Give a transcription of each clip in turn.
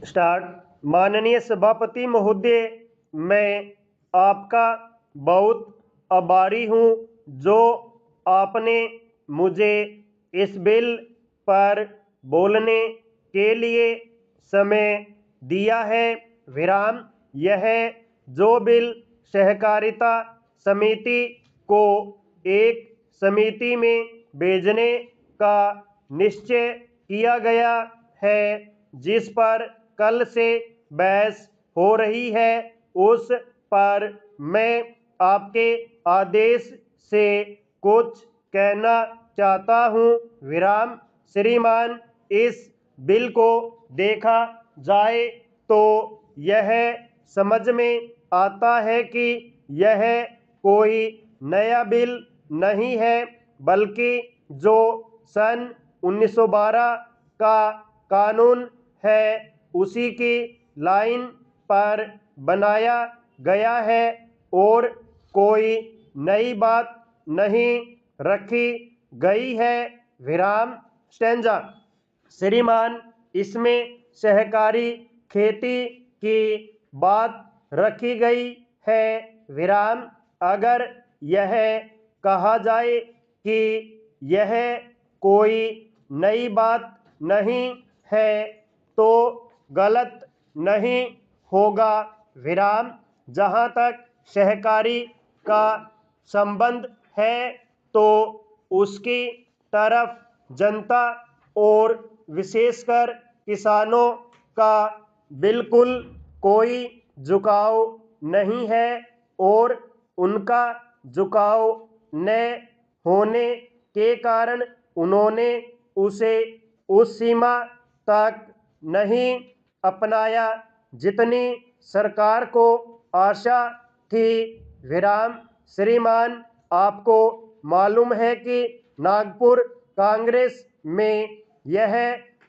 Start. माननीय सभापति महोदय, मैं आपका बहुत आभारी हूँ जो आपने मुझे इस बिल पर बोलने के लिए समय दिया है। विराम। यह जो बिल सहकारिता समिति को एक समिति में भेजने का निश्चय किया गया है, जिस पर कल से बहस हो रही है, उस पर मैं आपके आदेश से कुछ कहना चाहता हूँ। विराम। श्रीमान, इस बिल को देखा जाए तो यह समझ में आता है कि यह कोई नया बिल नहीं है, बल्कि जो सन 1912 का कानून है उसी की लाइन पर बनाया गया है और कोई नई बात नहीं रखी गई है। विराम। स्टेंजा। श्रीमान, इसमें सहकारी खेती की बात रखी गई है। विराम। अगर यह कहा जाए कि यह कोई नई बात नहीं है तो गलत नहीं होगा। विराम। जहाँ तक सहकारी का संबंध है तो उसकी तरफ जनता और विशेषकर किसानों का बिल्कुल कोई झुकाव नहीं है और उनका झुकाव न होने के कारण उन्होंने उसे उस सीमा तक नहीं अपनाया जितनी सरकार को आशा थी। विराम। श्रीमान, आपको मालूम है कि नागपुर कांग्रेस में यह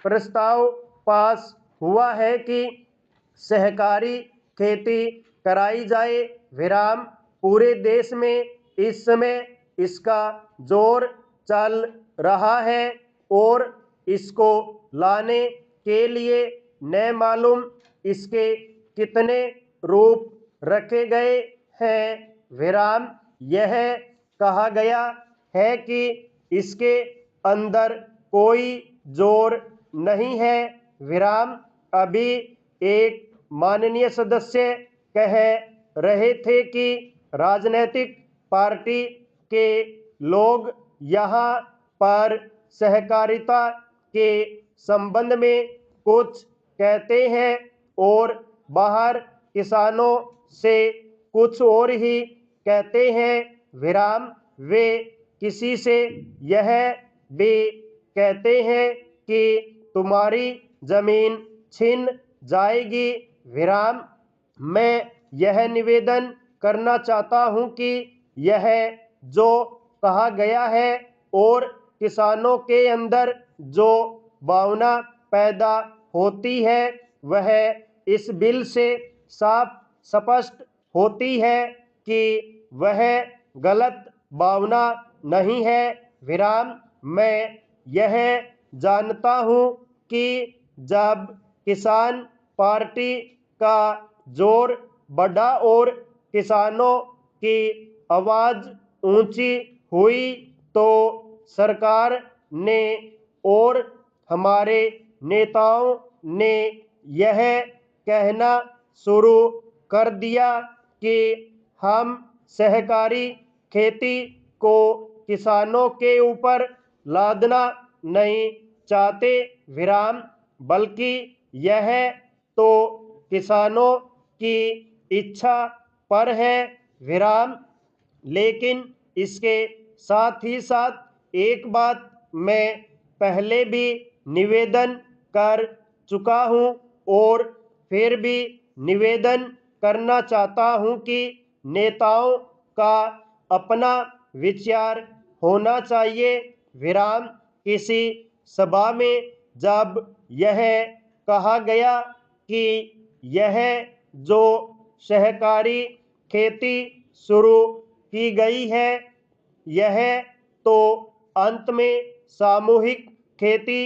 प्रस्ताव पास हुआ है कि सहकारी खेती कराई जाए। विराम। पूरे देश में इस समय इसका जोर चल रहा है और इसको लाने के लिए न मालूम इसके कितने रूप रखे गए हैं। विराम। यह कहा गया है कि इसके अंदर कोई जोर नहीं है। विराम। अभी एक माननीय सदस्य कह रहे थे कि राजनीतिक पार्टी के लोग यहाँ पर सहकारिता के संबंध में कुछ कहते हैं और बाहर किसानों से कुछ और ही कहते हैं। विराम। वे किसी से यह भी कहते हैं कि तुम्हारी जमीन छिन जाएगी। विराम। मैं यह निवेदन करना चाहता हूं कि यह जो कहा गया है और किसानों के अंदर जो भावना पैदा होती है वह इस बिल से साफ स्पष्ट होती है कि वह गलत भावना नहीं है। विराम। मैं यह जानता हूं कि जब किसान पार्टी का जोर बढ़ा और किसानों की आवाज़ ऊंची हुई तो सरकार ने और हमारे नेताओं ने यह कहना शुरू कर दिया कि हम सहकारी खेती को किसानों के ऊपर लादना नहीं चाहते। विराम। बल्कि यह तो किसानों की इच्छा पर है। विराम। लेकिन इसके साथ ही साथ एक बात मैं पहले भी निवेदन कर चुका हूं और फिर भी निवेदन करना चाहता हूं कि नेताओं का अपना विचार होना चाहिए। विराम। किसी सभा में जब यह कहा गया कि यह जो सहकारी खेती शुरू की गई है यह तो अंत में सामूहिक खेती